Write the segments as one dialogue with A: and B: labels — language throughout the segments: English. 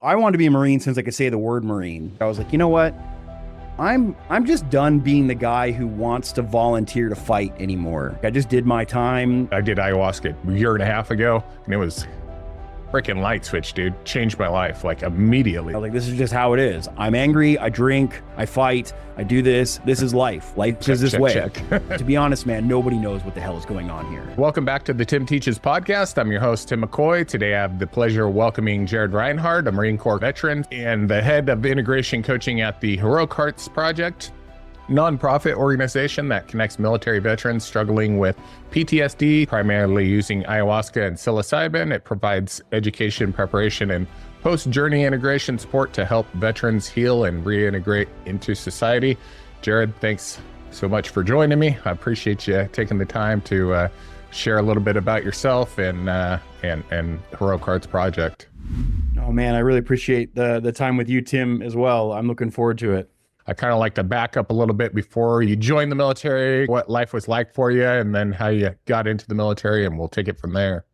A: I wanted to be a Marine since I could say the word Marine. I was like, you know what? I'm just done being the guy who wants to volunteer to fight anymore. I just did my time.
B: I did ayahuasca a year and a half ago, and it was freaking light switch, dude. Changed my life like immediately.
A: I was like, this is just how it is. I'm angry, I drink, I fight, I do this. This is life. Life is this way. To be honest, man, nobody knows what the hell is going on here.
B: Welcome back to the Tim Teaches podcast. I'm your host, Tim McCoy. Today I have the pleasure of welcoming Jared Reinhardt, a Marine Corps veteran and the head of integration coaching at the Heroic Hearts Project, nonprofit organization that connects military veterans struggling with PTSD, primarily using ayahuasca and psilocybin. It provides education, preparation, and post-journey integration support to help veterans heal and reintegrate into society. Jared, thanks so much for joining me. I appreciate you taking the time to share a little bit about yourself and Heroic Hearts Project.
A: Oh man, I really appreciate the time with you, Tim, as well. I'm looking forward to it.
B: I kind of like to back up a little bit before you joined the military, what life was like for you, and then how you got into the military, and we'll take it from there.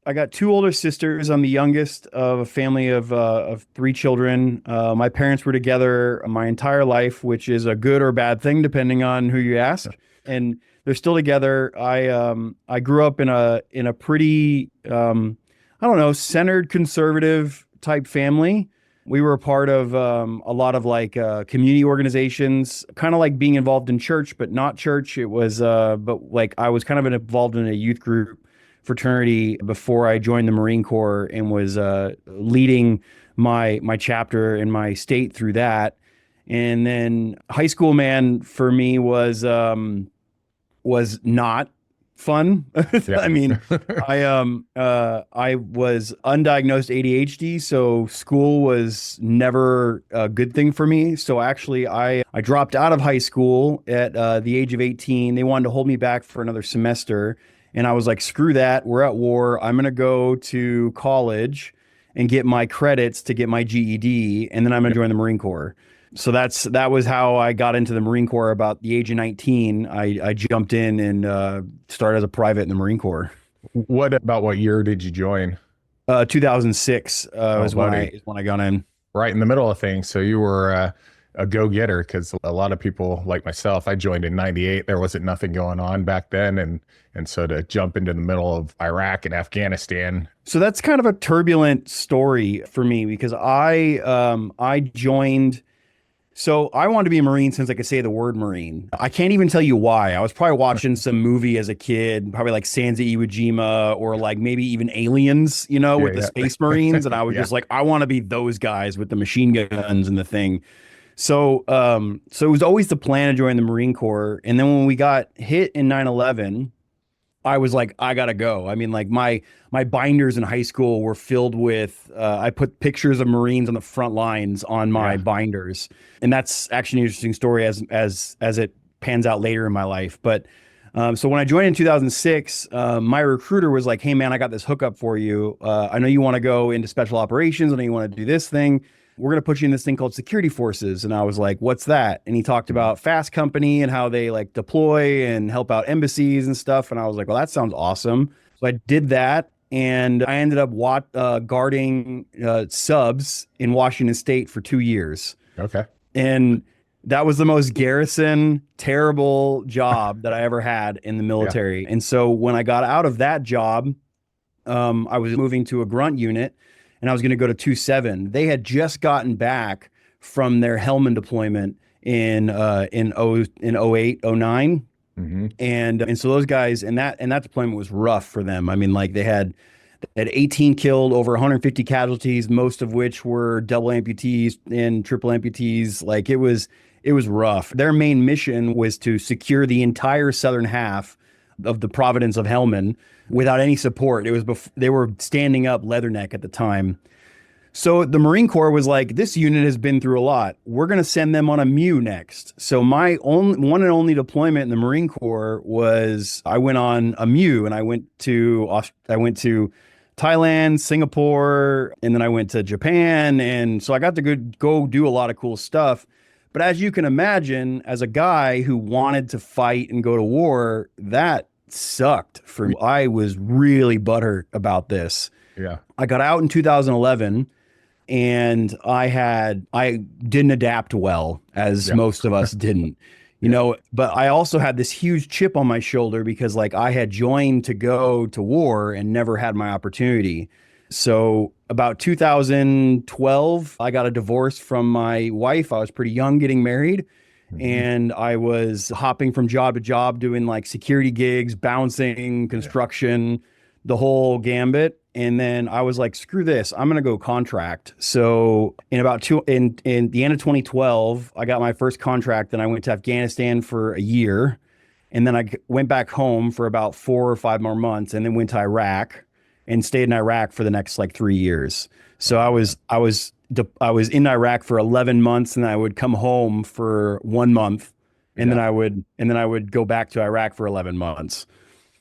A: I got two older sisters. I'm the youngest of a family of three children. My parents were together my entire life, which is a good or bad thing, depending on who you ask. And they're still together. I grew up in a pretty, centered conservative type family. We were a part of a lot of community organizations, kind of like being involved in church, but not church. It was, I was kind of involved in a youth group fraternity before I joined the Marine Corps and was leading my chapter in my state through that. And then high school, man, for me was not fun.
B: Yeah.
A: I mean, I was undiagnosed ADHD, so school was never a good thing for me. So actually, I dropped out of high school at the age of 18. They wanted to hold me back for another semester, and I was like, screw that. We're at war. I'm gonna go to college and get my credits to get my GED, and then I'm gonna join the Marine Corps. So that was how I got into the Marine Corps. About the age of 19, I jumped in and started as a private in the Marine Corps.
B: What year did you join?
A: 2006 was when I got in.
B: Right in the middle of things. So you were a go-getter, because a lot of people like myself, I joined in 98. There wasn't nothing going on back then. And so to jump into the middle of Iraq and Afghanistan.
A: So that's kind of a turbulent story for me, because I joined. So I wanted to be a Marine since I could say the word Marine. I can't even tell you why. I was probably watching some movie as a kid, probably like Sansa Iwo Jima, or like maybe even Aliens, with the Space Marines. And I was just like, I want to be those guys with the machine guns and the thing. So it was always the plan to join the Marine Corps. And then when we got hit in 9/11, I was like, I gotta go. I mean, like my binders in high school were filled with, I put pictures of Marines on the front lines on my binders. And that's actually an interesting story as it pans out later in my life. But so when I joined in 2006, my recruiter was like, hey man, I got this hookup for you. I know you want to go into special operations. I know you want to do this thing. We're going to put you in this thing called security forces. And I was like, what's that? And he talked about Fast Company and how they like deploy and help out embassies and stuff. And I was like, well, that sounds awesome. So I did that. And I ended up guarding subs in Washington State for 2 years.
B: Okay. And
A: that was the most garrison, terrible job that I ever had in the military. And so when I got out of that job, I was moving to a grunt unit, and I was going to go to 2-7. They had just gotten back from their Helmand deployment in 08, 09.
B: Mm-hmm.
A: And so those guys, and that deployment was rough for them. I mean, like they had 18 killed, over 150 casualties, most of which were double amputees and triple amputees. Like it was rough. Their main mission was to secure the entire southern half of the province of Helmand without any support. It was they were standing up Leatherneck at the time. So the Marine Corps was like, this unit has been through a lot. We're going to send them on a MEU next. So my one and only deployment in the Marine Corps was I went on a MEU, and I went to Thailand, Singapore, and then I went to Japan. And so I got to go do a lot of cool stuff. But as you can imagine, as a guy who wanted to fight and go to war, that sucked for me. I was really butthurt about this.
B: Yeah.
A: I got out in 2011, and I didn't adapt well, as most of us didn't. But I also had this huge chip on my shoulder because like I had joined to go to war and never had my opportunity. So about 2012, I got a divorce from my wife. I was pretty young getting married, and I was hopping from job to job doing like security gigs, bouncing, construction, the whole gambit. And then I was like, screw this, I'm gonna go contract. So in the end of 2012, I got my first contract. Then I went to Afghanistan for a year, and then I went back home for about 4 or 5 more months, and then went to Iraq and stayed in Iraq for the next like 3 years. So I was in Iraq for 11 months, and I would come home for 1 month, and then I would go back to Iraq for 11 months.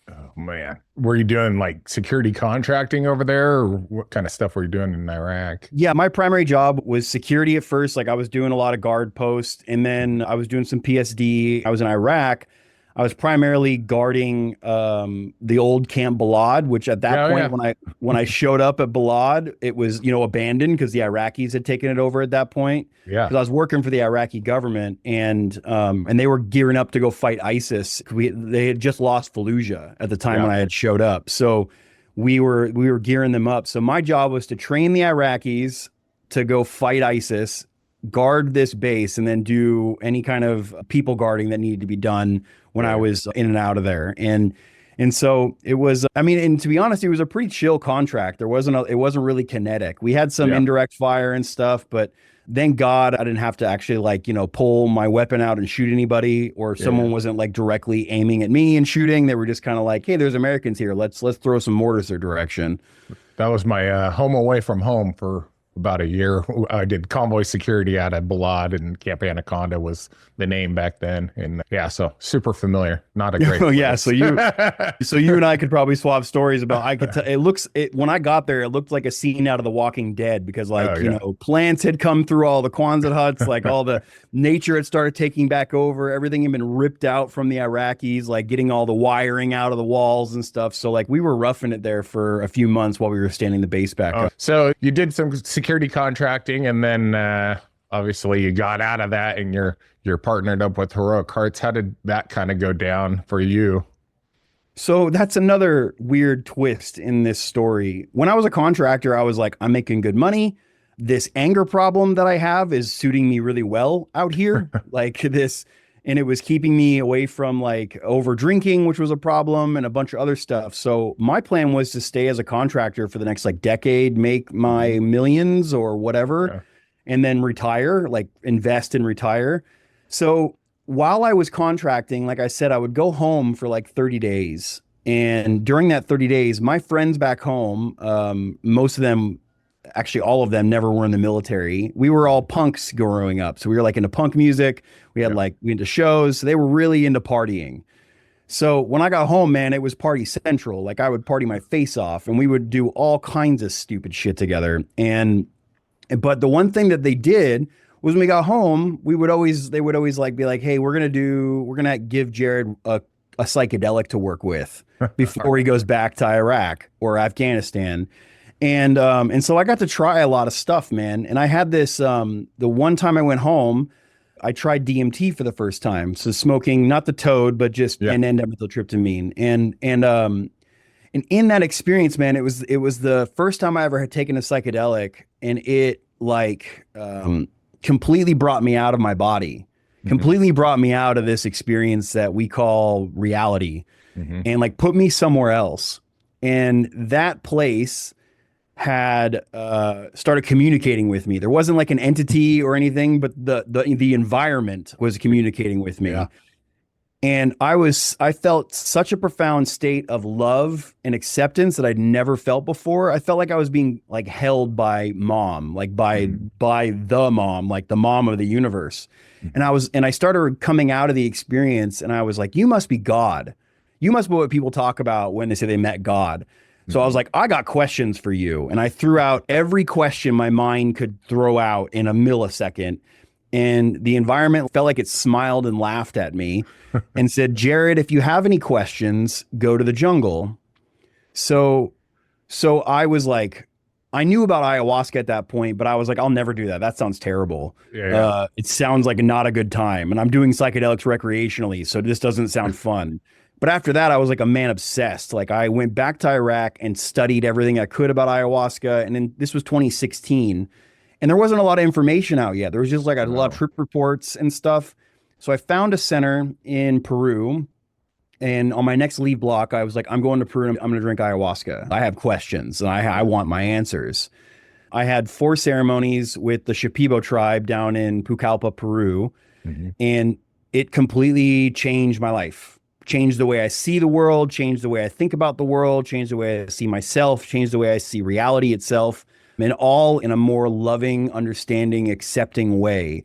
B: Oh man. Were you doing like security contracting over there, or what kind of stuff were you doing in Iraq?
A: Yeah, my primary job was security at first. Like I was doing a lot of guard posts, and then I was doing some PSD. I was in Iraq. I was primarily guarding the old Camp Balad, which at that point, when I showed up at Balad, it was abandoned because the Iraqis had taken it over at that point.
B: Yeah,
A: because I was working for the Iraqi government, and they were gearing up to go fight ISIS. They had just lost Fallujah at the time when I had showed up, so we were gearing them up. So my job was to train the Iraqis to go fight ISIS, guard this base, and then do any kind of people guarding that needed to be done when I was in and out of there. And so it was, and to be honest, it was a pretty chill contract. It wasn't really kinetic. We had some indirect fire and stuff, but thank God I didn't have to actually pull my weapon out and shoot anybody, or if someone wasn't like directly aiming at me and shooting. They were just kind of like, hey, there's Americans here. Let's throw some mortars their direction.
B: That was my home away from home for about a year. I did convoy security out of Balad, and Camp Anaconda was the name back then. And so super familiar. Not a great place.
A: So you and I could probably swap stories about. When I got there, it looked like a scene out of The Walking Dead, because plants had come through all the Quonset huts, like all the nature had started taking back over. Everything had been ripped out from the Iraqis, like getting all the wiring out of the walls and stuff. So like we were roughing it there for a few months while we were standing the base back up.
B: So you did some security contracting, and then obviously you got out of that, and you're partnered up with Heroic Hearts. How did that kind of go down for you?
A: So that's another weird twist in this story. When I was a contractor, I was like, I'm making good money. This anger problem that I have is suiting me really well out here. And it was keeping me away from like over drinking, which was a problem, and a bunch of other stuff. So my plan was to stay as a contractor for the next like decade, make my millions or whatever, and then retire, like invest and retire. So while I was contracting, like I said, I would go home for like 30 days. And during that 30 days, my friends back home, most of them, actually all of them, never were in the military. We were all punks growing up. So we were like into punk music. We had we into shows. So they were really into partying. So when I got home, man, it was party central. Like I would party my face off, and we would do all kinds of stupid shit together. But the one thing that they did was, when we got home, they would always like be like, hey, we're gonna give Jared a psychedelic to work with before he goes back to Iraq or Afghanistan. And so I got to try a lot of stuff, man. And I had this, the one time I went home, I tried DMT for the first time. So smoking, not the toad, but just an N-dimethyltryptamine. And in that experience, man, it was the first time I ever had taken a psychedelic, and it completely brought me out of my body, completely brought me out of this experience that we call reality, and like put me somewhere else. And that place had started communicating with me. There wasn't like an entity or anything, but the environment was communicating with me. And I felt such a profound state of love and acceptance that I'd never felt before. I felt like I was being like held by mom, like by the mom, like the mom of the universe. And I started coming out of the experience, and I was like, you must be God. You must be what people talk about when they say they met God. So I was like, I got questions for you. And I threw out every question my mind could throw out in a millisecond. And the environment felt like it smiled and laughed at me and said, Jared, if you have any questions, go to the jungle. So I was like, I knew about ayahuasca at that point, but I was like, I'll never do that. That sounds terrible.
B: Yeah.
A: It sounds like not a good time. And I'm doing psychedelics recreationally, so this doesn't sound fun. But after that, I was like a man obsessed. Like I went back to Iraq and studied everything I could about ayahuasca. And then this was 2016, and there wasn't a lot of information out yet. There was just like a lot of
B: No.
A: trip reports and stuff. So I found a center in Peru. And on my next leave block, I was like, I'm going to Peru and I'm going to drink ayahuasca. I have questions and I want my answers. I had 4 ceremonies with the Shipibo tribe down in Pucallpa, Peru,
B: Mhm.
A: and it completely changed my life. Changed the way I see the world, changed the way I think about the world, changed the way I see myself, changed the way I see reality itself, and all in a more loving, understanding, accepting way.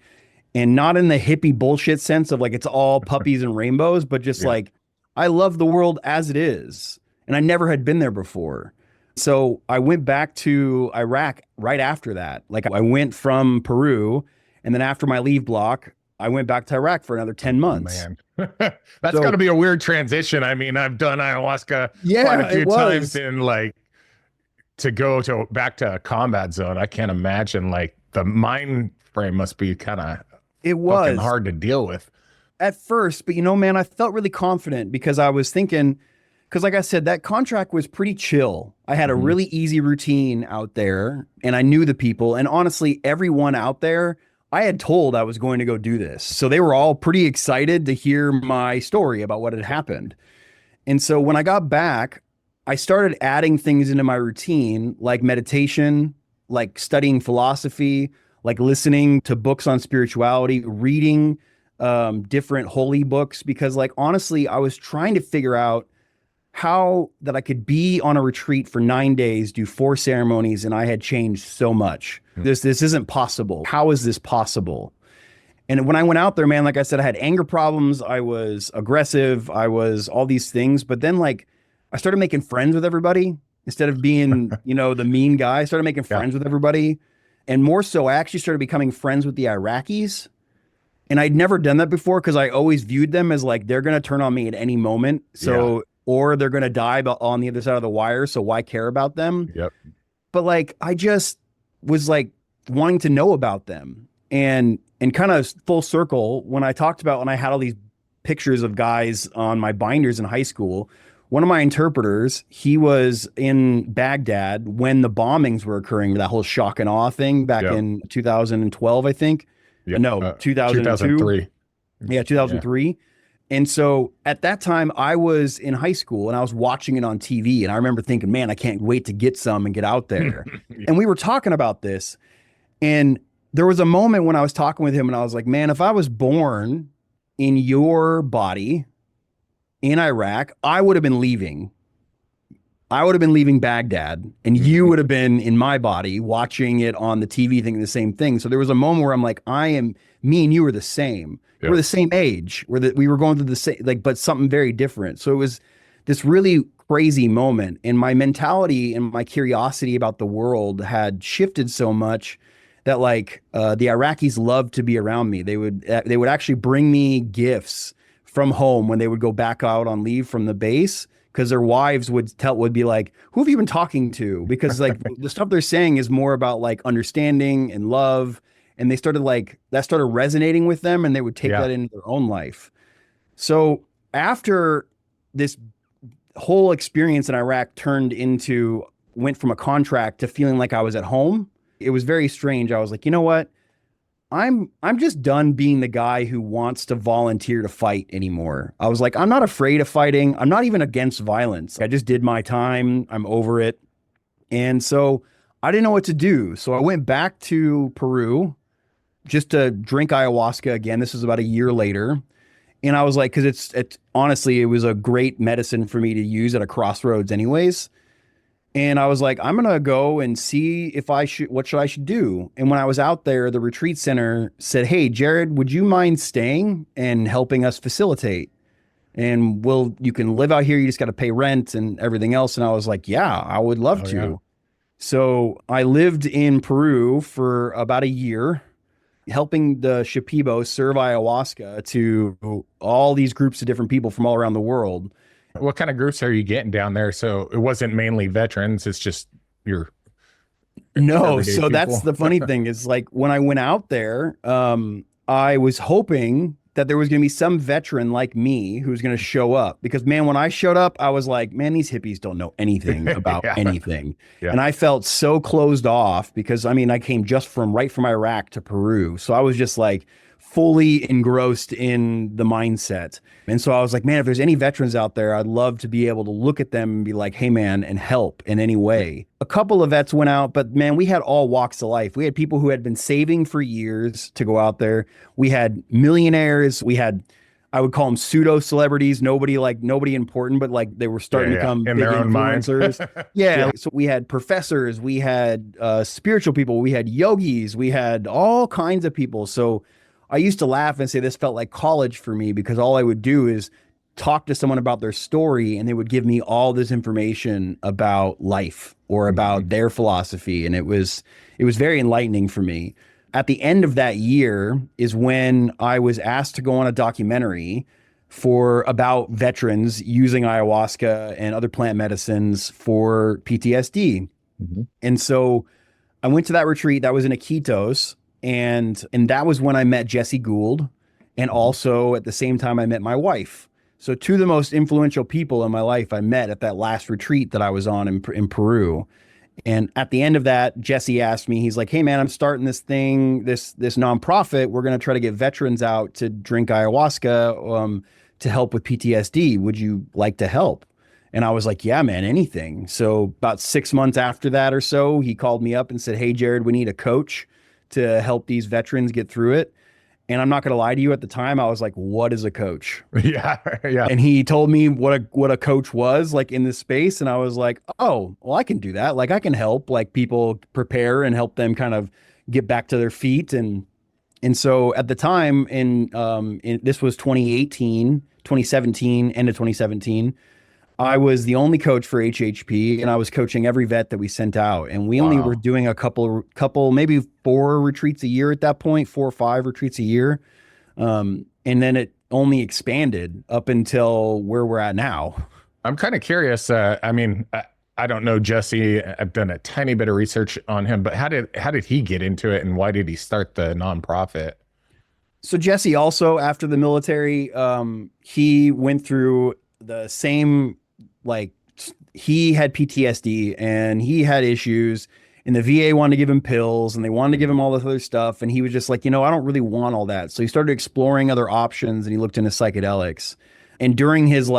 A: And not in the hippie bullshit sense of like it's all puppies and rainbows, but just
B: Yeah.
A: like I love the world as it is. And I never had been there before. So I went back to Iraq right after that. Like I went from Peru, and then after my leave block, I went back to Iraq for another 10
B: Oh,
A: months.
B: man. That's got
A: So
B: to be a weird transition. I mean, I've done ayahuasca quite a
A: yeah,
B: few
A: it
B: times,
A: was.
B: and like to go to back to a combat zone, I can't imagine like the mind frame must be kind of
A: It
B: fucking
A: was
B: hard to deal with.
A: at first, but man, I felt really confident because I was thinking, because like I said, that contract was pretty chill. I had a
B: Mhm.
A: really easy routine out there and I knew the people. And honestly, everyone out there, I had told I was going to go do this. So they were all pretty excited to hear my story about what had happened. And so when I got back, I started adding things into my routine, like meditation, like studying philosophy, like listening to books on spirituality, reading different holy books, because like honestly, I was trying to figure out how that I could be on a retreat for 9 days, do 4 ceremonies, and I had changed so much. This isn't possible. How is this possible? And when I went out there, man, like I said, I had anger problems. I was aggressive. I was all these things. But then, like, I started making friends with everybody instead of being, the mean guy. I started making
B: Yeah.
A: friends with everybody. And more so, I actually started becoming friends with the Iraqis. And I'd never done that before because I always viewed them as like, they're going to turn on me at any moment. So, or they're going to die on the other side of the wire. So why care about them?
B: Yep.
A: But like, I just was like wanting to know about them. And kind of full circle, when I had all these pictures of guys on my binders in high school, one of my interpreters, he was in Baghdad when the bombings were occurring, that whole shock and awe thing back in 2012, I think.
B: Yep.
A: No, 2002.
B: 2003.
A: Yeah, 2003. And so at that time, I was in high school and I was watching it on TV. And I remember thinking, man, I can't wait to get some and get out there. And we were talking about this. And there was a moment when I was talking with him and I was like, man, if I was born in your body in Iraq, I would have been leaving. I would have been leaving Baghdad and you would have been in my body watching it on the TV thinking the same thing. So there was a moment where I'm like, me and you are the same.
B: Yeah.
A: We're the same age. We were going through the same, like, but something very different. So it was this really crazy moment. And my mentality and my curiosity about the world had shifted so much that like the Iraqis loved to be around me. They would actually bring me gifts from home when they would go back out on leave from the base, because their wives would be like, who have you been talking to? Because like the stuff they're saying is more about like understanding and love. And they started that started resonating with them and they would take that into their own life. So after this whole experience in Iraq went from a contract to feeling like I was at home, it was very strange. I was like, you know what? I'm just done being the guy who wants to volunteer to fight anymore. I was like, I'm not afraid of fighting. I'm not even against violence. I just did my time. I'm over it. And so I didn't know what to do. So I went back to Peru just to drink ayahuasca again. This was about a year later. And I was like, because it's honestly, it was a great medicine for me to use at a crossroads anyways. And I was like, I'm going to go and see what I should do. And when I was out there, the retreat center said, hey, Jared, would you mind staying and helping us facilitate? And you can live out here. You just got to pay rent and everything else. And I was like, yeah, I would love to.
B: Yeah.
A: So I lived in Peru for about a year, helping the Shipibo serve ayahuasca to all these groups of different people from all around the world.
B: What kind of groups are you getting down there? So it wasn't mainly veterans. It's just your
A: No,
B: everyday
A: so that's
B: people?
A: the funny thing is like when I went out there, I was hoping that there was going to be some veteran like me who was going to show up because man, when I showed up, I was like, man, these hippies don't know anything about
B: Yeah.
A: anything.
B: Yeah.
A: And I felt so closed off because I mean, I came just from Iraq to Peru. So I was just like fully engrossed in the mindset. And so I was like, man, if there's any veterans out there, I'd love to be able to look at them and be like, hey, man, and help in any way. A couple of vets went out, but man, we had all walks of life. We had people who had been saving for years to go out there. We had millionaires. We had, I would call them pseudo celebrities, nobody important, but like they were starting to become
B: In
A: big
B: their own mind.
A: influencers. Yeah. So we had professors, we had spiritual people, we had yogis, we had all kinds of people. So I used to laugh and say this felt like college for me because all I would do is talk to someone about their story and they would give me all this information about life or about their philosophy. And it was very enlightening for me. At the end of that year is when I was asked to go on a documentary about veterans using ayahuasca and other plant medicines for PTSD.
B: Mm-hmm.
A: And so I went to that retreat that was in Iquitos. And that was when I met Jesse Gould. And also at the same time, I met my wife. So two of the most influential people in my life I met at that last retreat that I was on in Peru. And at the end of that, Jesse asked me, he's like, hey, man, I'm starting this thing, this nonprofit. We're going to try to get veterans out to drink ayahuasca to help with PTSD. Would you like to help? And I was like, yeah, man, anything. So about 6 months after that or so, he called me up and said, hey, Jared, we need a coach to help these veterans get through it. And I'm not going to lie to you, at the time, I was like, what is a coach?
B: Yeah. Yeah.
A: And he told me what a coach was like in this space. And I was like, oh, well, I can do that. Like I can help like people prepare and help them kind of get back to their feet. And so at the time this was 2017, end of 2017, I was the only coach for HHP and I was coaching every vet that we sent out. And we only were doing a couple, maybe 4 retreats a year at that point, 4 or 5 retreats a year. And then it only expanded up until where we're at now.
B: I'm kind of curious. I mean, I don't know Jesse. I've done a tiny bit of research on him, but how did he get into it and why did he start the nonprofit?
A: So Jesse also, after the military, he went through the same, like he had PTSD and he had issues and the VA wanted to give him pills and they wanted to give him all this other stuff. And he was just like, I don't really want all that. So he started exploring other options and he looked into psychedelics. And during his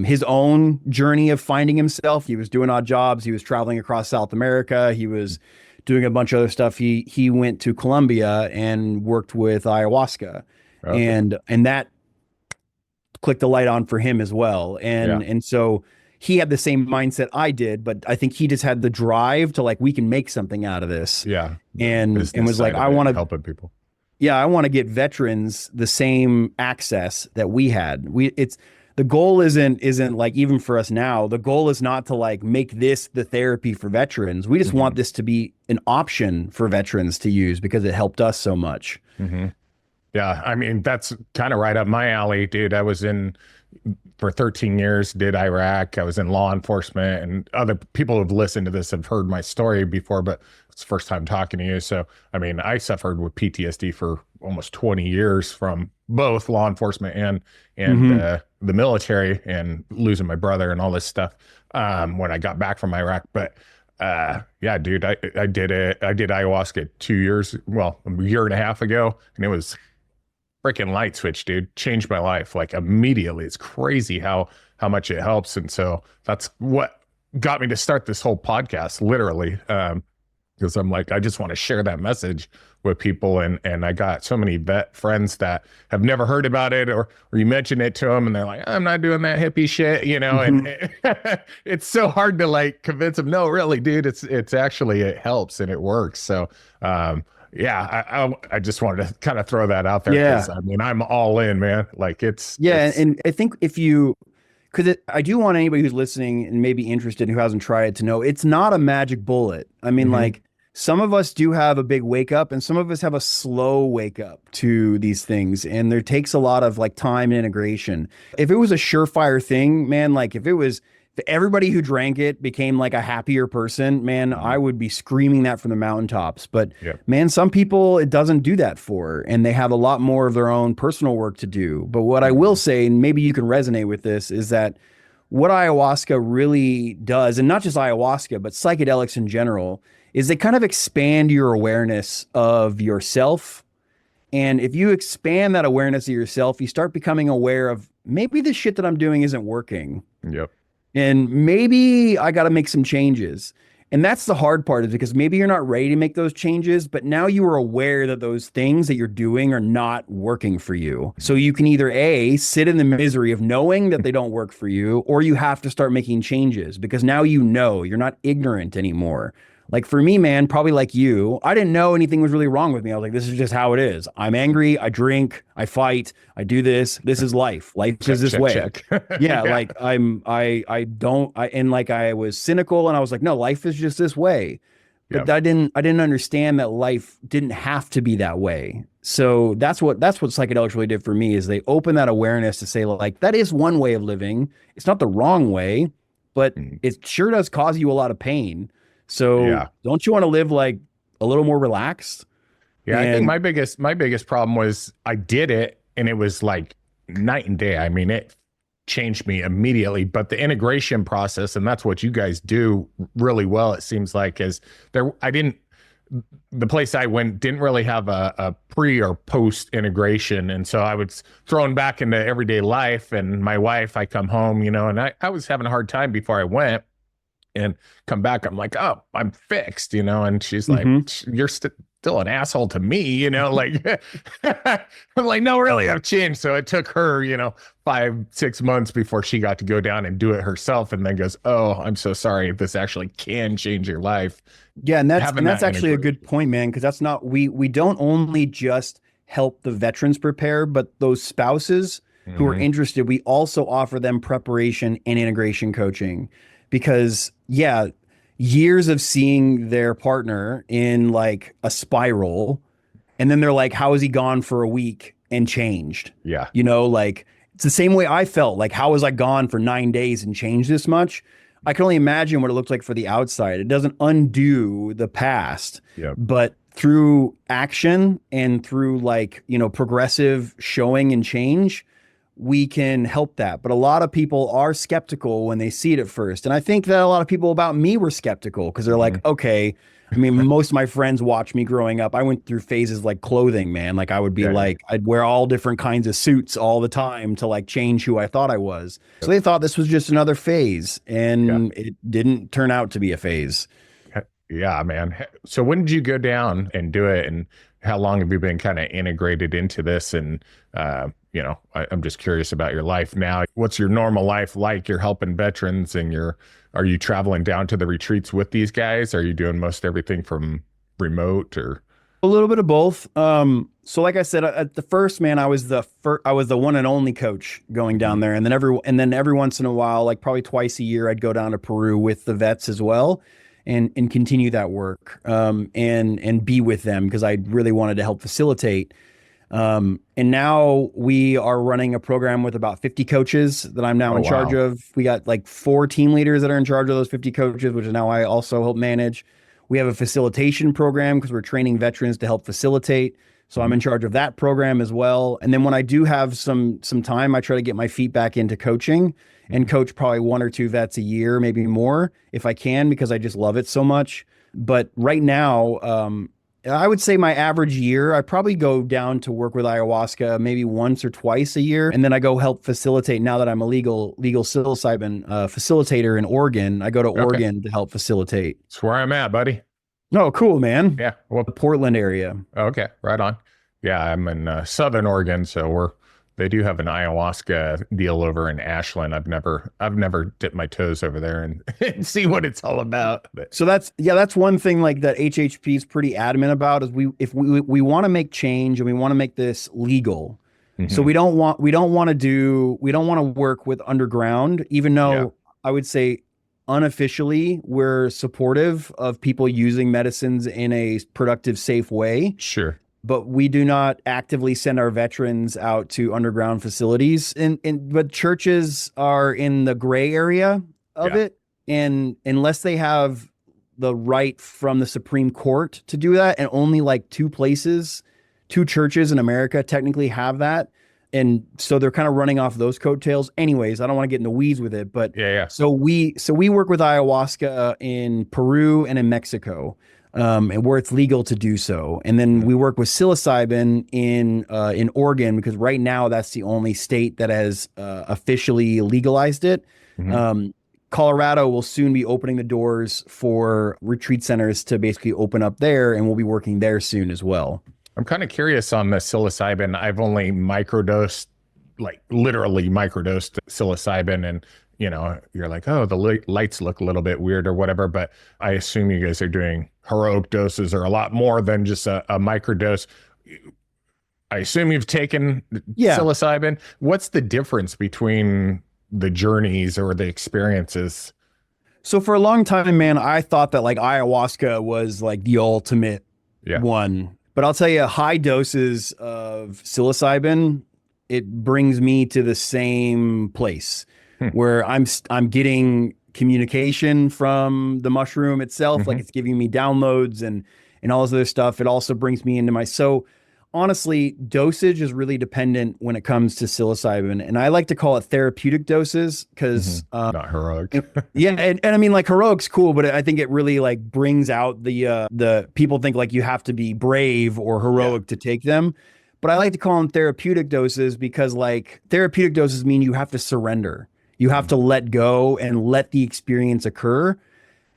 A: his own journey of finding himself, he was doing odd jobs. He was traveling across South America. He was doing a bunch of other stuff. He went to Colombia and worked with ayahuasca. Okay. And that clicked a light on for him as well. And so he had the same mindset I did, but I think he just had the drive to like, we can make something out of this.
B: Yeah.
A: And was like, I want to
B: helping people.
A: Yeah. I want to get veterans the same access that we had. The goal isn't like, even for us now, the goal is not to like make this the therapy for veterans. We just want this to be an option for veterans to use because it helped us so much.
B: Mm-hmm. Yeah, I mean, that's kind of right up my alley, dude. I was for 13 years, did Iraq. I was in law enforcement, and other people who've listened to this have heard my story before, but it's the first time talking to you. So, I mean, I suffered with PTSD for almost 20 years from both law enforcement and the military and losing my brother and all this stuff when I got back from Iraq. But yeah, dude, I did it. I did ayahuasca 2 years, well, a year and a half ago, and it was freaking light switch, dude. Changed my life like immediately. It's crazy how much it helps. And so that's what got me to start this whole podcast, literally. Because I'm like, I just want to share that message with people. And I got so many vet friends that have never heard about it, or you mention it to them and they're like, I'm not doing that hippie shit, and it's so hard to like convince them, no, really, dude, it's actually, it helps and it works. So, yeah, I just wanted to kind of throw that out there.
A: Yeah.
B: I mean, I'm all in, man. Like it's
A: and I think I do want anybody who's listening and maybe interested who hasn't tried it to know it's not a magic bullet. I mean, like some of us do have a big wake up and some of us have a slow wake up to these things. And there takes a lot of like time and integration. If it was a surefire thing, man, like if it was if everybody who drank it became like a happier person, man, I would be screaming that from the mountaintops. But
B: Yep.
A: man, some people it doesn't do that for, and they have a lot more of their own personal work to do. But what I will say, and maybe you can resonate with this, is that what ayahuasca really does, and not just ayahuasca, but psychedelics in general, is they kind of expand your awareness of yourself. And if you expand that awareness of yourself, you start becoming aware of maybe the shit that I'm doing isn't working.
B: Yep.
A: And maybe I got to make some changes. And that's the hard part, is because maybe you're not ready to make those changes, but now you are aware that those things that you're doing are not working for you. So you can either A, sit in the misery of knowing that they don't work for you, or you have to start making changes because now you know you're not ignorant anymore. Like for me, man, probably like you, I didn't know anything was really wrong with me. I was like, this is just how it is. I'm angry. I drink. I fight. I do this. This is life. Life is this way.
B: Check.
A: Yeah, like I was cynical and I was like, no, life is just this way. But I didn't understand that life didn't have to be that way. So that's what psychedelics really did for me, is they open that awareness to say, like, that is one way of living. It's not the wrong way, but it sure does cause you a lot of pain. So don't you want to live like a little more relaxed?
B: Yeah, I think my biggest problem was I did it and it was like night and day. I mean, it changed me immediately, but the integration process, and that's what you guys do really well, it seems like, is there. The place I went didn't really have a pre or post integration. And so I was thrown back into everyday life, and my wife, I come home, and I was having a hard time before I went. And come back, I'm like, oh, I'm fixed, and she's like, you're still an asshole to me, like, I'm like, no, really, I've changed. So it took her, 5-6 months before she got to go down and do it herself, and then goes, oh, I'm so sorry. This actually can change your life.
A: Yeah, and that's actually a good point, man, because that's not, we don't only just help the veterans prepare, but those spouses who are interested, we also offer them preparation and integration coaching. Because years of seeing their partner in like a spiral, and then they're like, how is he gone for a week and changed?
B: Yeah.
A: Like it's the same way I felt. Like, how was I gone for 9 days and changed this much? I can only imagine what it looked like for the outside. It doesn't undo the past, but through action and through progressive showing and change, we can help that. But a lot of people are skeptical when they see it at first. And I think that a lot of people about me were skeptical because they're like, okay, I mean, most of my friends watched me growing up. I went through phases like clothing, man. Like I would be I'd wear all different kinds of suits all the time to like change who I thought I was. So they thought this was just another phase, and it didn't turn out to be a phase.
B: Yeah, man. So when did you go down and do it? And how long have you been kind of integrated into this? And, I'm just curious about your life now. What's your normal life like? You're helping veterans, and are you traveling down to the retreats with these guys? Are you doing most everything from remote, or?
A: A little bit of both. So like I said, at the first, man, I was the one and only coach going down there. And then every once in a while, like probably twice a year, I'd go down to Peru with the vets as well. And continue that work, and be with them, because I really wanted to help facilitate. And now we are running a program with about 50 coaches that I'm now in charge of. We got like 4 team leaders that are in charge of those 50 coaches, which is now I also help manage. We have a facilitation program because we're training veterans to help facilitate. So I'm in charge of that program as well. And then when I do have some time, I try to get my feet back into coaching and coach probably 1 or 2 vets a year, maybe more if I can, because I just love it so much. But right now, I would say my average year, I probably go down to work with ayahuasca maybe once or twice a year. And then I go help facilitate. Now that I'm a legal psilocybin facilitator in Oregon, I go to Oregon to help facilitate.
B: That's where I'm at, buddy.
A: Oh, cool, man.
B: Yeah.
A: Well, the Portland area.
B: Okay. Right on. Yeah. I'm in Southern Oregon. So they do have an ayahuasca deal over in Ashland. I've never dipped my toes over there and see what it's all about. But.
A: So that's one thing like that HHP is pretty adamant about, is if we want to make change and we want to make this legal. So we don't want to work with underground, even though I would say unofficially we're supportive of people using medicines in a productive, safe way.
B: Sure.
A: But we do not actively send our veterans out to underground facilities. But churches are in the gray area of
B: Yeah.
A: it. And unless they have the right from the Supreme Court to do that, and only like two churches in America technically have that. And so they're kind of running off those coattails. Anyways, I don't want to get in the weeds with it, but
B: Yeah. Yeah.
A: so we work with ayahuasca in Peru and in Mexico, and where it's legal to do so. And then we work with psilocybin in Oregon, because right now that's the only state that has officially legalized it.
B: Mhm.
A: Colorado will soon be opening the doors for retreat centers to basically open up there, and we'll be working there soon as well.
B: I'm kind of curious on the psilocybin. I've only microdosed, like literally microdosed psilocybin, and you're like, oh, the lights look a little bit weird or whatever. But I assume you guys are doing heroic doses or a lot more than just a microdose. I assume you've taken
A: Yeah.
B: psilocybin. What's the difference between the journeys or the experiences?
A: So for a long time, man, I thought that like ayahuasca was like the ultimate
B: Yeah.
A: one. But I'll tell you, high doses of psilocybin, it brings me to the same place
B: Hmm.
A: where I'm getting communication from the mushroom itself, like
B: Mhm.
A: it's giving me downloads and all this other stuff. It also brings me into my so honestly, dosage is really dependent when it comes to psilocybin, and I like to call it therapeutic doses because
B: Not heroic.
A: yeah, and I mean like heroic's cool, but I think it really like brings out the people think like you have to be brave or heroic to take them. But I like to call them therapeutic doses because like therapeutic doses mean you have to surrender. You have to let go and let the experience occur.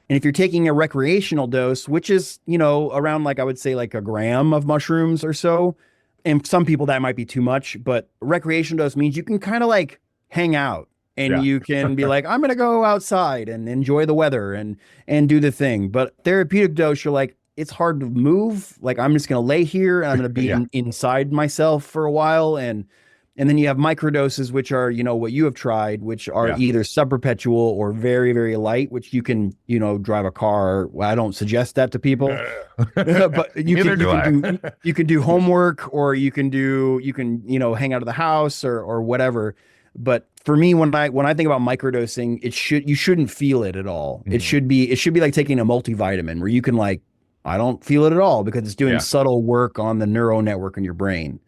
A: And if you're taking a recreational dose, which is, around like I would say like a gram of mushrooms or so, and some people that might be too much, but recreational dose means you can kind of like hang out and
B: Yeah.
A: you can be like, I'm gonna go outside and enjoy the weather and do the thing. But therapeutic dose, you're like, it's hard to move. Like I'm just gonna lay here and I'm gonna be
B: Yeah.
A: inside myself for a while. And then you have microdoses, which are, what you have tried, which are
B: Yeah.
A: either subperpetual or very, very light, which you can, drive a car. Well, I don't suggest that to people, but
B: Neither do I.
A: you can do homework, or you can hang out of the house or whatever. But for me, when I think about microdosing, you shouldn't feel it at all. It should be like taking a multivitamin where you can like, I don't feel it at all because it's doing
B: Yeah.
A: subtle work on the neural network in your brain.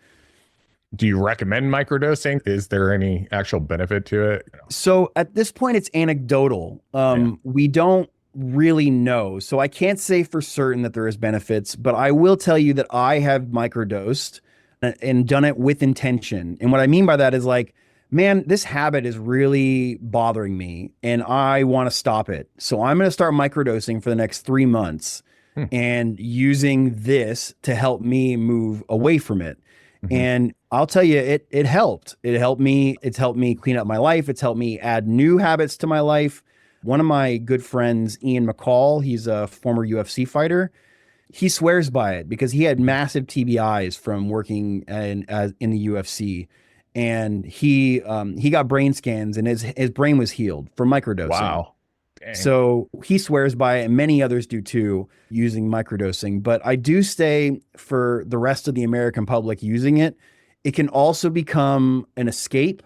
B: Do you recommend microdosing? Is there any actual benefit to it?
A: So at this point, it's anecdotal. We don't really know. So I can't say for certain that there is benefits, but I will tell you that I have microdosed and done it with intention. And what I mean by that is like, man, this habit is really bothering me and I want to stop it. So I'm going to start microdosing for the next 3 months and using this to help me move away from it. And I'll tell you, it helped. It's helped me clean up my life. It's helped me add new habits to my life. One of my good friends, Ian McCall, he's a former UFC fighter. He swears by it because he had massive TBIs from working in the UFC, and he got brain scans and his brain was healed from microdosing.
B: Wow. Dang.
A: So he swears by it, and many others do too, using microdosing. But I do say for the rest of the American public using it, it can also become an escape,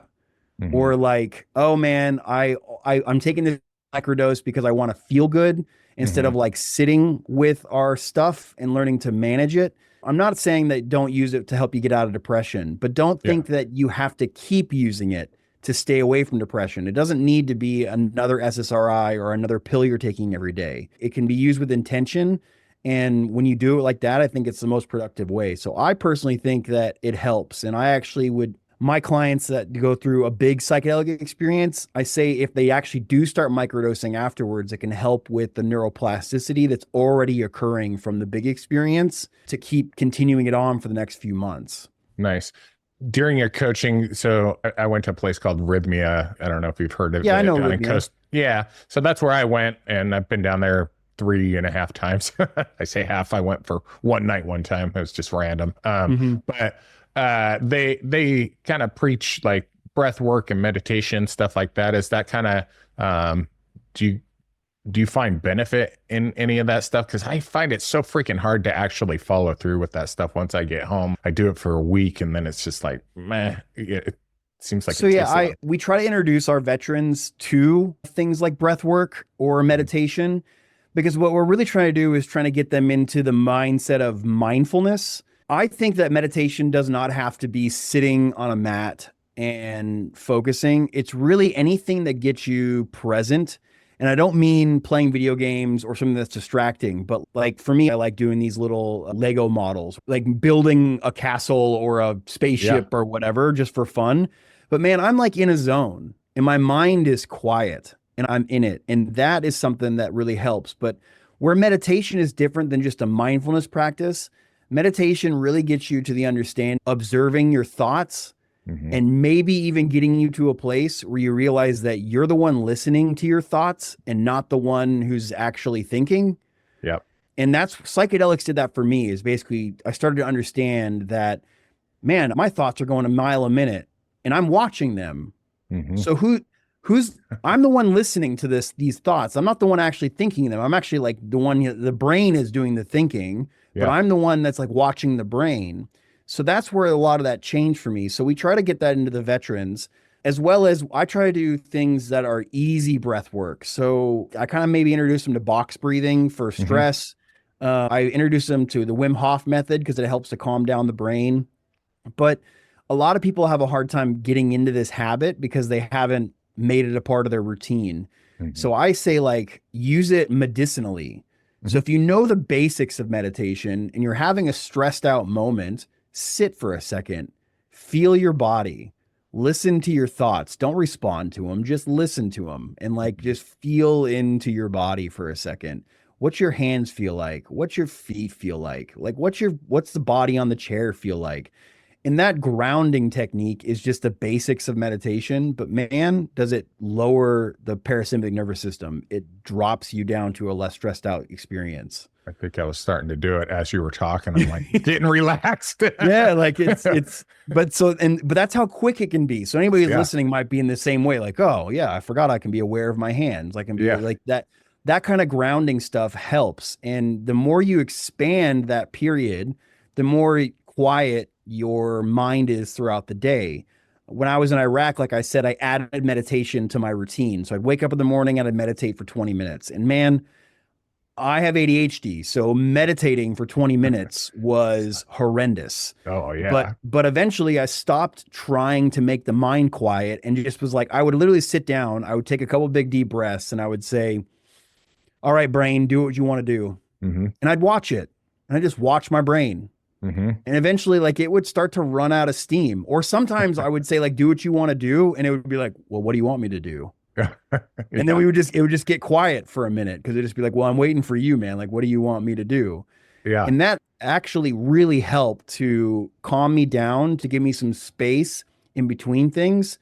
A: or like, oh man, I'm taking this microdose because I want to feel good instead of like sitting with our stuff and learning to manage it. I'm not saying that don't use it to help you get out of depression, but don't think that you have to keep using it to stay away from depression. It doesn't need to be another SSRI or another pill you're taking every day. It can be used with intention. And when you do it like that, I think it's the most productive way. So I personally think that it helps. And I actually my clients that go through a big psychedelic experience, I say if they actually do start microdosing afterwards, it can help with the neuroplasticity that's already occurring from the big experience to keep continuing it on for the next few months.
B: Nice. During your coaching, so I went to a place called Rhythmia. I don't know if you've heard of it.
A: Yeah, I know
B: on the
A: Rhythmia.
B: coast. Yeah. So that's where I went, and I've been down there 3.5 times. I say half. I went for one night one time. It was just random. But they kind of preach like breath work and meditation, stuff like that. Is that kind of do you find benefit in any of that stuff? Because I find it so freaking hard to actually follow through with that stuff once I get home. I do it for a week and then it's just like, meh, it's seems like
A: So
B: it
A: yeah,
B: takes a lot.
A: we try to introduce our veterans to things like breath work or meditation, because what we're really trying to do is trying to get them into the mindset of mindfulness. I think that meditation does not have to be sitting on a mat and focusing. It's really anything that gets you present. And I don't mean playing video games or something that's distracting, but like for me, I like doing these little Lego models, like building a castle or a
B: Yeah.
A: spaceship or whatever, just for fun. But man, I'm like in a zone and my mind is quiet and I'm in it. And that is something that really helps. But where meditation is different than just a mindfulness practice, meditation really gets you to the understand, observing your thoughts
B: Hmm.
A: and maybe even getting you to a place where you realize that you're the one listening to your thoughts and not the one who's actually thinking.
B: Yep.
A: And that's psychedelics did that for me is basically I started to understand that, man, my thoughts are going a mile a minute and I'm watching them.
B: Hmm.
A: So who's I'm the one listening to these thoughts. I'm not the one actually thinking them. I'm actually like the one the brain is doing the thinking, but
B: Yeah.
A: I'm the one that's like watching the brain. So that's where a lot of that changed for me. So we try to get that into the veterans as well as I try to do things that are easy breath work. So I kind of maybe introduce them to box breathing for
B: Hmm.
A: stress. I introduce them to the Wim Hof method because it helps to calm down the brain. But a lot of people have a hard time getting into this habit because they haven't made it a part of their routine.
B: Hmm.
A: So I say, like, use it medicinally. So
B: Hmm.
A: if you know the basics of meditation and you're having a stressed out moment, sit for a second, feel your body, listen to your thoughts. Don't respond to them, just listen to them and like just feel into your body for a second. What's your hands feel like? What's your feet feel like? Like what's the body on the chair feel like? And that grounding technique is just the basics of meditation, but man, does it lower the parasympathetic nervous system. It drops you down to a less stressed out experience.
B: I think I was starting to do it as you were talking. I'm like getting relaxed.
A: Yeah, like but that's how quick it can be. So anybody who's
B: Yeah.
A: listening might be in the same way, like, oh yeah, I forgot I can be aware of my hands. I can be
B: Yeah.
A: like that kind of grounding stuff helps. And the more you expand that period, the more quiet your mind is throughout the day. When I was in Iraq, like I said, I added meditation to my routine. So I'd wake up in the morning and I'd meditate for 20 minutes. And man, I have ADHD, so meditating for 20 minutes was horrendous.
B: Oh
A: But
B: yeah.
A: but eventually I stopped trying to make the mind quiet and just was like I would literally sit down, I would take a couple big deep breaths and I would say, "All right, brain, do what you want to do."
B: Hmm.
A: And I'd watch it. And I just watch my brain.
B: Hmm.
A: And eventually like it would start to run out of steam. Or sometimes I would say like do what you want to do and it would be like, "Well, what do you want me to do?" And then
B: Yeah.
A: it would just get quiet for a minute because it'd just be like, well, I'm waiting for you, man. Like, what do you want me to do?
B: Yeah.
A: And that actually really helped to calm me down, to give me some space in between things.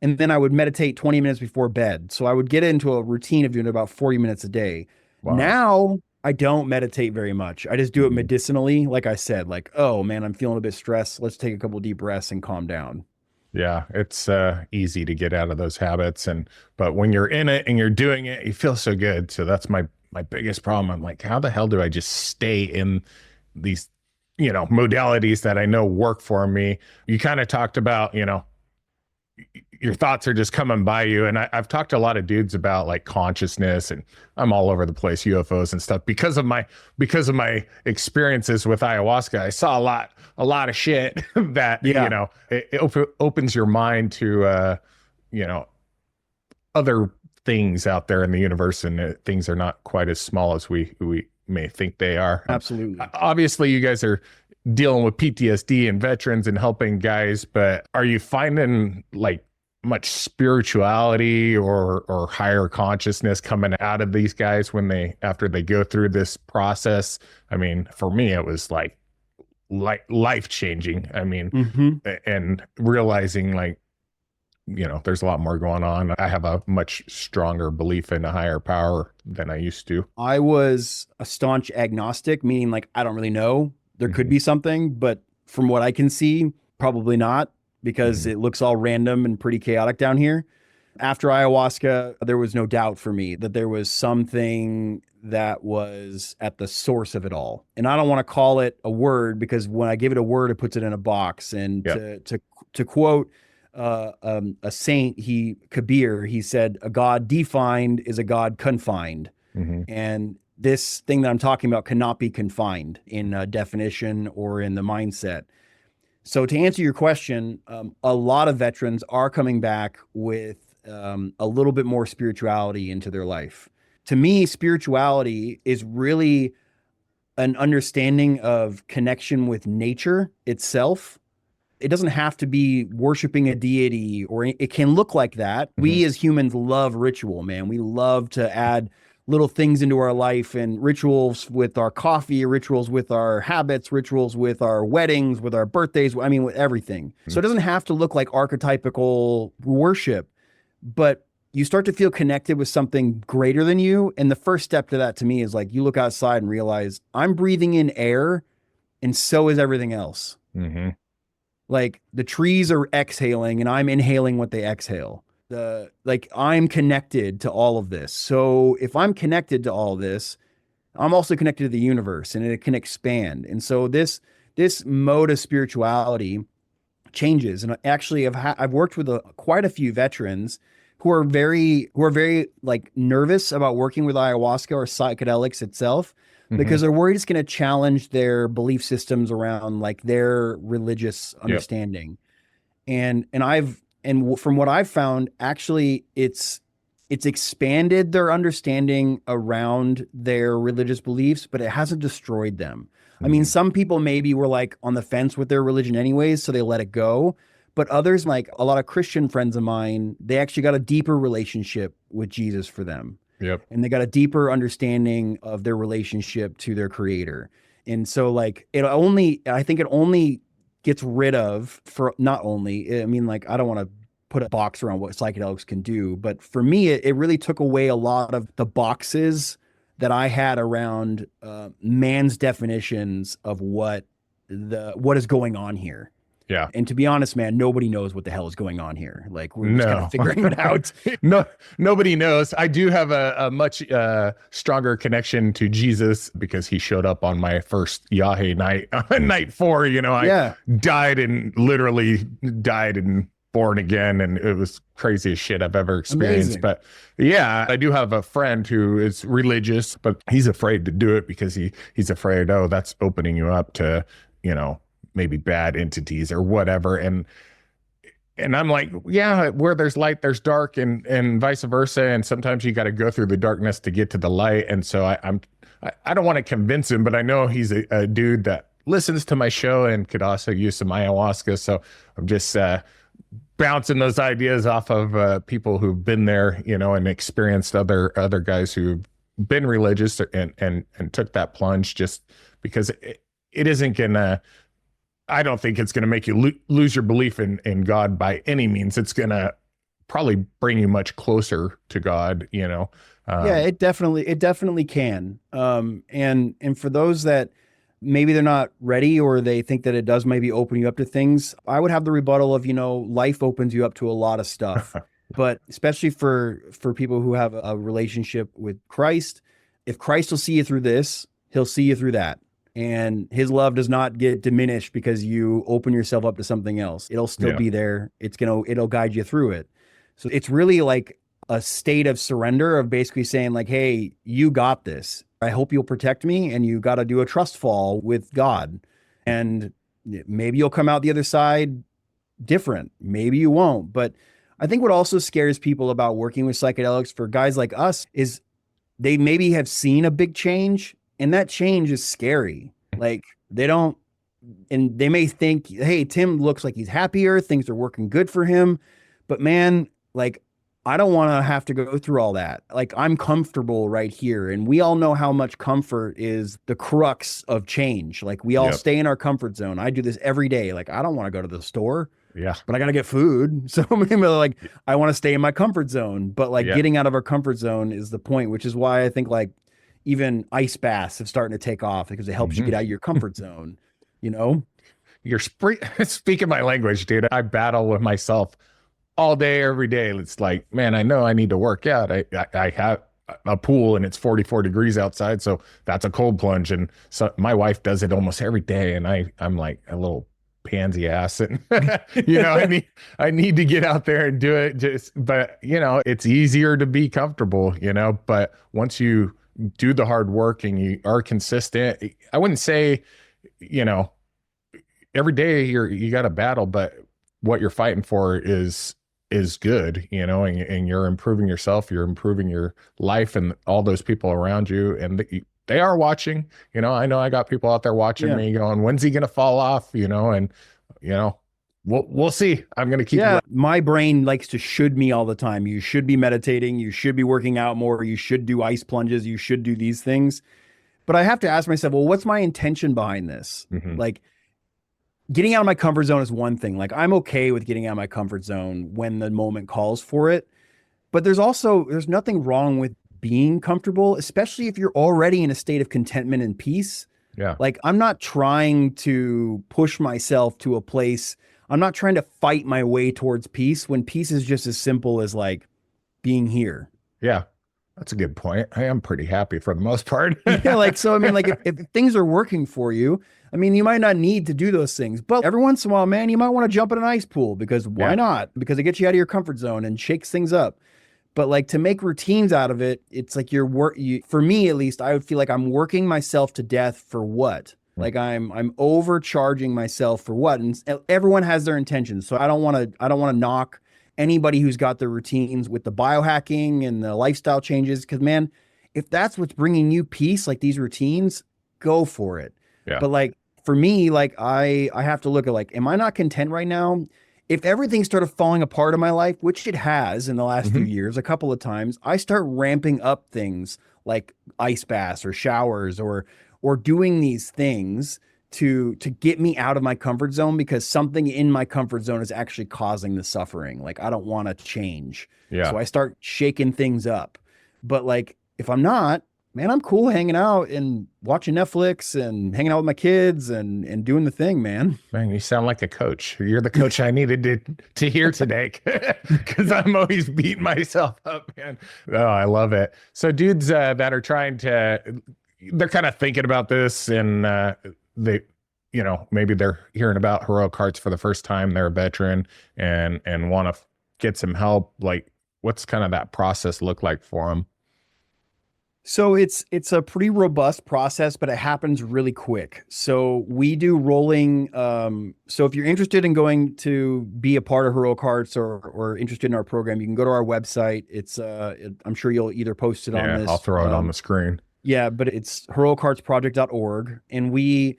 A: And then I would meditate 20 minutes before bed. So I would get into a routine of doing about 40 minutes a day.
B: Wow.
A: Now I don't meditate very much. I just do it
B: Mhm.
A: medicinally. Like I said, like, oh man, I'm feeling a bit stressed. Let's take a couple deep breaths and calm down.
B: Yeah, it's easy to get out of those habits, and but when you're in it and you're doing it, you feel so good. So that's my biggest problem. I'm like, how the hell do I just stay in these, modalities that I know work for me? You kind of talked about, your thoughts are just coming by you. And I've talked to a lot of dudes about like consciousness, and I'm all over the place, UFOs and stuff, because of my experiences with ayahuasca. I saw a lot of shit that,
A: Yeah,
B: it opens your mind to, you know, other things out there in the universe, and things are not quite as small as we may think they are.
A: absolutely.
B: Obviously, you guys are dealing with PTSD and veterans and helping guys, but are you finding like much spirituality or higher consciousness coming out of these guys after they go through this process? I mean, for me, it was like life changing. I mean,
A: Hmm.
B: and realizing like, there's a lot more going on. I have a much stronger belief in a higher power than I used to.
A: I was a staunch agnostic, meaning like I don't really know. There could
B: Hmm.
A: be something, but from what I can see, probably not because
B: Hmm.
A: it looks all random and pretty chaotic down here. After ayahuasca, there was no doubt for me that there was something that was at the source of it all. And I don't want to call it a word because when I give it a word, it puts it in a box. And
B: Yeah.
A: to quote a saint, Kabir, he said, a God defined is a God confined.
B: Hmm.
A: And this thing that I'm talking about cannot be confined in a definition or in the mindset. So to answer your question, a lot of veterans are coming back with a little bit more spirituality into their life. To me, spirituality is really an understanding of connection with nature itself. It doesn't have to be worshiping a deity, or it can look like that.
B: Hmm.
A: We as humans love ritual, man. We love to add little things into our life, and rituals with our coffee, rituals with our habits, rituals with our weddings, with our birthdays. I mean, with everything. So it doesn't have to look like archetypical worship, but you start to feel connected with something greater than you. And the first step to that to me is like, you look outside and realize I'm breathing in air, and so is everything else.
B: Hmm.
A: Like the trees are exhaling and I'm inhaling what they exhale. Like I'm connected to all of this. So if I'm connected to all this, I'm also connected to the universe, and it can expand. And so this mode of spirituality changes. And actually I've worked with quite a few veterans who are very like nervous about working with ayahuasca or psychedelics itself,
B: Hmm.
A: because they're worried it's going to challenge their belief systems around like their religious
B: Yep.
A: understanding. And from what I've found, actually it's expanded their understanding around their religious beliefs, but it hasn't destroyed them. I mean,
B: Hmm.
A: some people maybe were like on the fence with their religion anyways, so they let it go. But others, like a lot of Christian friends of mine, they actually got a deeper relationship with Jesus for them.
B: Yep.
A: And they got a deeper understanding of their relationship to their creator. And so like I think it only gets rid of, for not only, I mean, like, I don't want to put a box around what psychedelics can do, but for me, it really took away a lot of the boxes that I had around man's definitions of what is going on here.
B: Yeah.
A: And to be honest, man, nobody knows what the hell is going on here. Like we're just kind of
B: No.
A: figuring it out.
B: No, nobody knows. I do have a much stronger connection to Jesus because he showed up on my first Yahe night, night 4. I
A: Yeah,
B: literally died and born again, and it was craziest shit I've ever experienced.
A: amazing.
B: But yeah, I do have a friend who is religious, but he's afraid to do it because he's afraid, oh, that's opening you up to, maybe bad entities or whatever. And I'm like, yeah, where there's light, there's dark, and vice versa. And sometimes you got to go through the darkness to get to the light. And so I don't want to convince him, but I know he's a dude that listens to my show and could also use some ayahuasca. So I'm just bouncing those ideas off of people who've been there, and experienced other guys who've been religious and took that plunge, just because it isn't gonna. I don't think it's going to make you lose your belief in God by any means. It's going to probably bring you much closer to God.
A: Yeah, it definitely can. And for those that maybe they're not ready, or they think that it does maybe open you up to things, I would have the rebuttal of, life opens you up to a lot of stuff. But especially for people who have a relationship with Christ, if Christ will see you through this, he'll see you through that. And his love does not get diminished because you open yourself up to something else. It'll still
B: Yeah.
A: be there. It'll guide you through it. So it's really like a state of surrender, of basically saying like, hey, you got this. I hope you'll protect me, and you got to do a trust fall with God. And maybe you'll come out the other side different. Maybe you won't. But I think what also scares people about working with psychedelics, for guys like us, is they maybe have seen a big change, and that change is scary. Like they may think, hey, Tim looks like he's happier, things are working good for him. But man, like, I don't want to have to go through all that. Like, I'm comfortable right here. And we all know how much comfort is the crux of change. Like, we all
B: Yep.
A: stay in our comfort zone. I do this every day. Like, I don't want to go to the store,
B: Yeah.
A: but I got to get food. So maybe like I want to stay in my comfort zone, but like
B: Yeah.
A: getting out of our comfort zone is the point, which is why I think like even ice baths have starting to take off, because it helps you
B: Mhm.
A: get out of your comfort zone, you know?
B: You're speaking my language, dude. I battle with myself all day, every day. It's like, man, I know I need to work out. I have a pool and it's 44 degrees outside, so that's a cold plunge. And so my wife does it almost every day, and I'm like a little pansy ass and I need to get out there and do it, but it's easier to be comfortable, but once you do the hard work and you are consistent, I wouldn't say, every day you got a battle, but what you're fighting for is good, and you're improving yourself, you're improving your life and all those people around you. And they are watching, I know I got people out there watching me going, when's he going to fall off? And we'll see. I'm going to keep.
A: Yeah. My brain likes to should me all the time. You should be meditating. You should be working out more. You should do ice plunges. You should do these things. But I have to ask myself, well, what's my intention behind this? Like, getting out of my comfort zone is one thing. Like, I'm okay with getting out of my comfort zone when the moment calls for it. But there's nothing wrong with being comfortable, especially if you're already in a state of contentment and peace.
B: Yeah.
A: Like, I'm not trying to push myself to a place. I'm not trying to fight my way towards peace when peace is just as simple as like being here.
B: Yeah. That's a good point. I am pretty happy for the most part.
A: Yeah. Like, so, I mean, like if things are working for you, I mean, you might not need to do those things, but every once in a while, man, you might want to jump in an ice pool because why not? Because it gets you out of your comfort zone and shakes things up. But like, to make routines out of it, it's like for me, at least, I would feel like I'm working myself to death for what? Like I'm overcharging myself for what? And everyone has their intentions. So I don't want to knock anybody who's got their routines with the biohacking and the lifestyle changes. Cause man, if that's what's bringing you peace, like these routines, go for it.
B: Yeah.
A: But like, for me, like I have to look at like, am I not content right now? If everything started falling apart in my life, which it has in the last few years, a couple of times, I start ramping up things like ice baths or showers or doing these things to get me out of my comfort zone, because something in my comfort zone is actually causing the suffering. Like, I don't want to change.
B: Yeah.
A: So I start shaking things up. But like, if I'm not, man, I'm cool hanging out and watching Netflix and hanging out with my kids and doing the thing, man.
B: Man, you sound like a coach. You're the coach I needed to hear today, because I'm always beating myself up, man. Oh, I love it. So dudes that are they're kind of thinking about this, and they, maybe they're hearing about Heroic Hearts for the first time. They're a veteran and want to get some help. Like, what's kind of that process look like for them?
A: So it's a pretty robust process, but it happens really quick. So we do rolling. So if you're interested in going to be a part of Heroic Hearts or interested in our program, you can go to our website. It's I'm sure you'll either post it on this.
B: I'll throw it on the screen.
A: Yeah, but it's heroicheartsproject.org. And we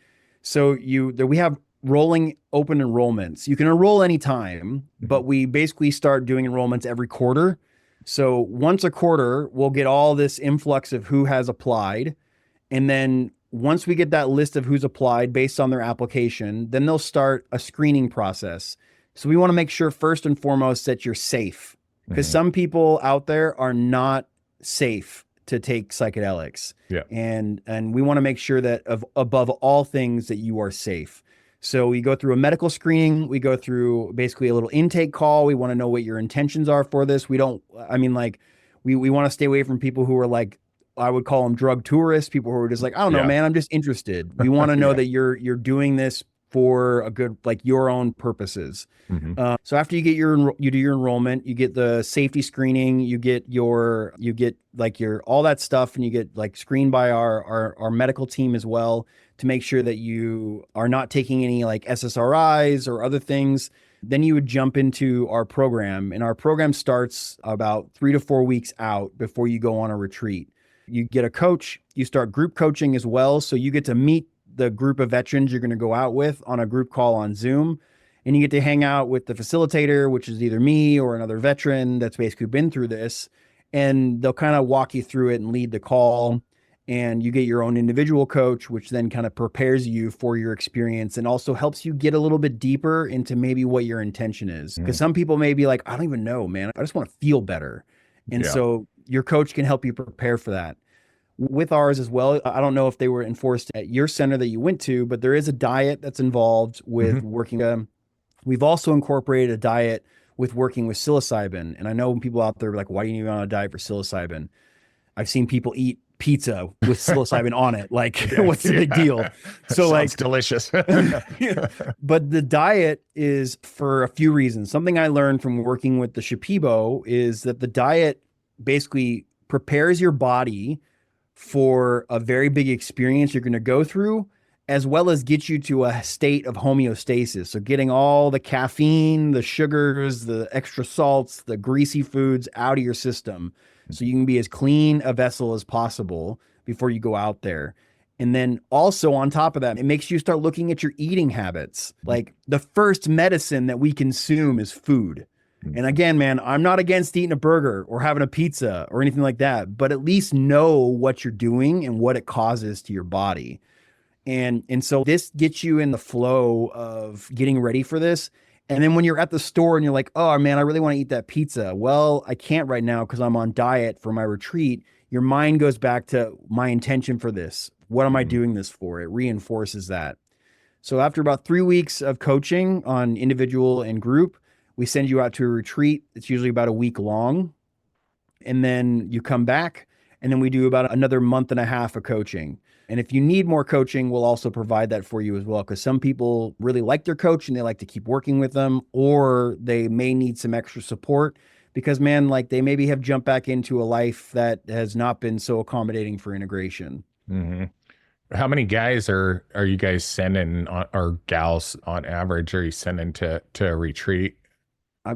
A: have rolling open enrollments. You can enroll anytime, but we basically start doing enrollments every quarter. So once a quarter, we'll get all this influx of who has applied. And then once we get that list of who's applied based on their application, then they'll start a screening process. So we want to make sure first and foremost that you're safe, because some people out there are not safe to take psychedelics.
B: Yeah.
A: And we want to make sure that above all things that you are safe. So we go through a medical screening. We go through basically a little intake call. We want to know what your intentions are for this. We want to stay away from people who are like, I would call them drug tourists, people who are just like, I don't know, man, I'm just interested. We want to know that you're doing this for a good, like your own purposes. So after you do your enrollment, you get the safety screening, you get all that stuff, and you get like screened by our medical team as well, to make sure that you are not taking any like SSRIs or other things. Then you would jump into our program, and our program starts about 3 to 4 weeks out before you go on a retreat. You get a coach, you start group coaching as well. So you get to meet the group of veterans you're going to go out with on a group call on Zoom. And you get to hang out with the facilitator, which is either me or another veteran that's basically been through this. And they'll kind of walk you through it and lead the call. And you get your own individual coach, which then kind of prepares you for your experience and also helps you get a little bit deeper into maybe what your intention is. Because some people may be like, I don't even know, man. I just want to feel better. And so your coach can help you prepare for that. With ours as well, I don't know if they were enforced at your center that you went to, but there is a diet that's involved with working. We've also incorporated a diet with working with psilocybin. And I know people out there are like, why do you need on a diet for psilocybin? I've seen people eat pizza with psilocybin on it. Like,
B: Yeah,
A: what's the big deal? So
B: sounds
A: like,
B: delicious.
A: but the diet is for a few reasons. Something I learned from working with the Shipibo is that the diet basically prepares your body for a very big experience you're going to go through, as well as get you to a state of homeostasis. So getting all the caffeine, the sugars, the extra salts, the greasy foods out of your system so you can be as clean a vessel as possible before you go out there. And then also on top of that, it makes you start looking at your eating habits. Like the first medicine that we consume is food. And again, man, I'm not against eating a burger or having a pizza or anything like that, but at least know what you're doing and what it causes to your body. And so this gets you in the flow of getting ready for this. And then when you're at the store and you're like, oh man, I really want to eat that pizza. Well, I can't right now because I'm on diet for my retreat. Your mind goes back to my intention for this. What am I doing this for? It reinforces that. So after about 3 weeks of coaching on individual and group, we send you out to a retreat. It's usually about a week long. And then you come back, and then we do about another month and a half of coaching. And if you need more coaching, we'll also provide that for you as well. Because some people really like their coach and they like to keep working with them, or they may need some extra support because, man, like they maybe have jumped back into a life that has not been so accommodating for integration.
B: Mm-hmm. How many guys are you guys sending or gals on average are you sending to a retreat?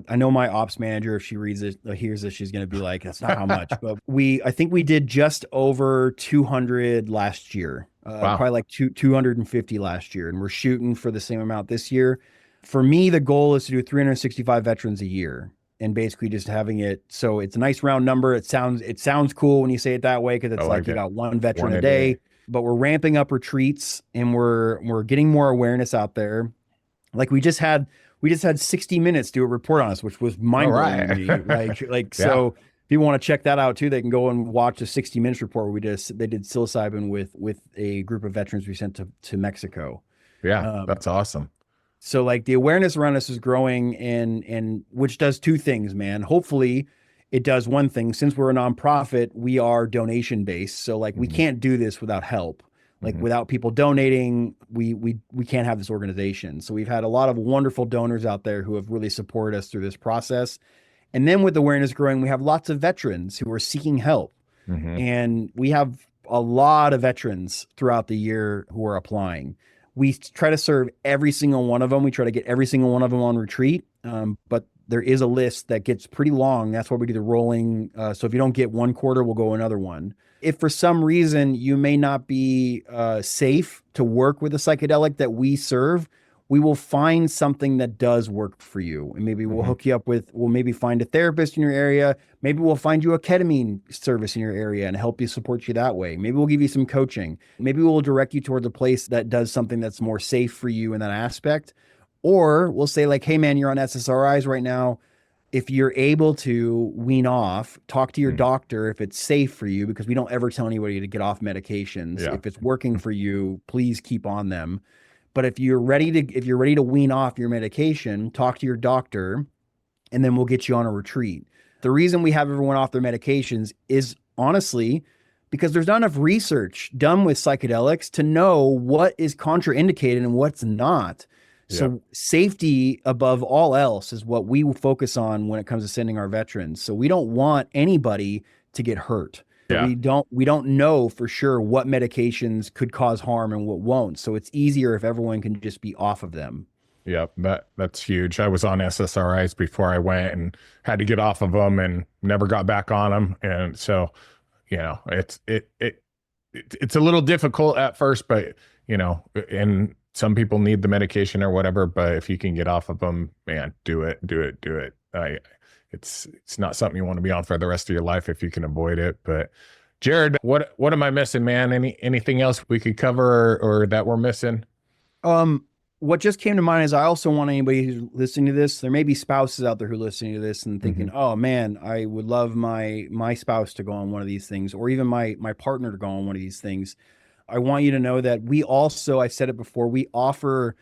A: I know my ops manager, if she reads it, hears this, she's going to be like, that's not how much, but I think we did just over 200 last year,
B: Wow.
A: probably like 250 last year. And we're shooting for the same amount this year. For me, the goal is to do 365 veterans a year and basically just having it. So it's a nice round number. It sounds cool when you say it that way, because it's like you got one veteran a day, but we're ramping up retreats and we're getting more awareness out there. Like we just had 60 Minutes do a report on us, which was mind-blowing to me. Like
B: Yeah.
A: So if you want to check that out too, they can go and watch a 60 Minutes report where they did psilocybin with a group of veterans we sent to Mexico.
B: Yeah, that's awesome.
A: So like the awareness around us is growing, and which does two things, man. Hopefully it does one thing. Since we're a nonprofit, we are donation based. So like we can't do this without help. Like without people donating, we can't have this organization. So we've had a lot of wonderful donors out there who have really supported us through this process. And then with awareness growing, we have lots of veterans who are seeking help. And we have a lot of veterans throughout the year who are applying. We try to serve every single one of them. We try to get every single one of them on retreat. But there is a list that gets pretty long. That's why we do the rolling. So if you don't get one quarter, we'll go another one. If for some reason you may not be safe to work with a psychedelic that we serve, we will find something that does work for you. And maybe we'll hook you up we'll maybe find a therapist in your area. Maybe we'll find you a ketamine service in your area and help you support you that way. Maybe we'll give you some coaching. Maybe we'll direct you towards a place that does something that's more safe for you in that aspect. Or we'll say like, hey man, you're on SSRIs right now. If you're able to wean off, talk to your doctor if it's safe for you, because we don't ever tell anybody to get off medications.
B: Yeah.
A: If it's working for you, please keep on them. But if you're ready to wean off your medication, talk to your doctor, and then we'll get you on a retreat. The reason we have everyone off their medications is honestly because there's not enough research done with psychedelics to know what is contraindicated and what's not. So safety above all else is what we will focus on when it comes to sending our veterans. So we don't want anybody to get hurt.
B: Yeah.
A: We don't know for sure what medications could cause harm and what won't. So it's easier if everyone can just be off of them.
B: Yeah, that's huge. I was on SSRIs before I went and had to get off of them and never got back on them. And so, you know, it's a little difficult at first, but you know, and some people need the medication or whatever, but if you can get off of them, man, do it. It's not something you want to be on for the rest of your life if you can avoid it. But Jared, what am I missing, man? Anything else we could cover or that we're missing?
A: What just came to mind is I also want anybody who's listening to this, there may be spouses out there who are listening to this and thinking, oh man, I would love my spouse to go on one of these things, or even my partner to go on one of these things. I want you to know that we also, I said it before, we offer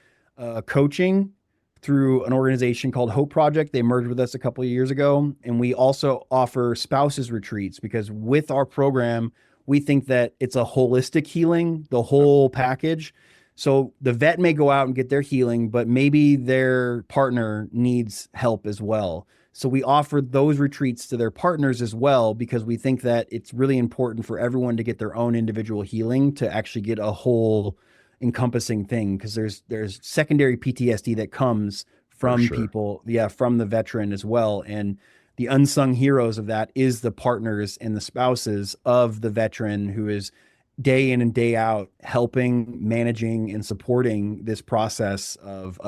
A: coaching through an organization called Hope Project. They merged with us a couple of years ago. And we also offer spouses retreats, because with our program, we think that it's a holistic healing, the whole package. So the vet may go out and get their healing, but maybe their partner needs help as well. So we offer those retreats to their partners as well, because we think that it's really important for everyone to get their own individual healing to actually get a whole encompassing thing. Because there's secondary PTSD that comes from people, from the veteran as well. And the unsung heroes of that is the partners and the spouses of the veteran, who is day in and day out helping, managing, and supporting this process of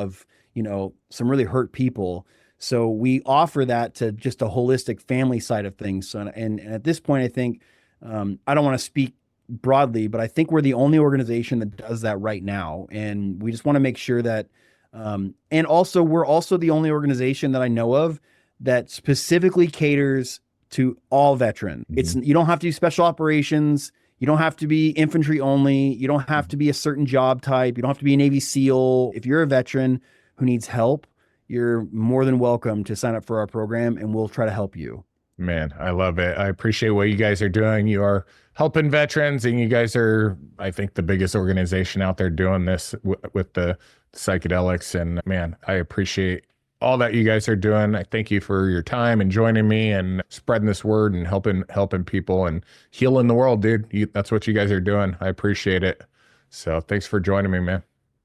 A: some really hurt people. So we offer that to just a holistic family side of things. So, and at this point, I think, I don't want to speak broadly, but I think we're the only organization that does that right now. And we just want to make sure that, and also we're also the only organization that I know of that specifically caters to all veterans. You don't have to do special operations. You don't have to be infantry only. You don't have to be a certain job type. You don't have to be a Navy SEAL. If you're a veteran who needs help, you're more than welcome to sign up for our program, and we'll try to help you.
B: Man, I love it. I appreciate what you guys are doing. You are helping veterans, and you guys are, I think, the biggest organization out there doing this with the psychedelics. And man, I appreciate all that you guys are doing. I thank you for your time and joining me and spreading this word and helping people and healing the world, dude. That's what you guys are doing. I appreciate it. So thanks for joining me, man.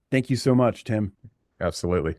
A: Thank you so much, Tim.
B: Absolutely.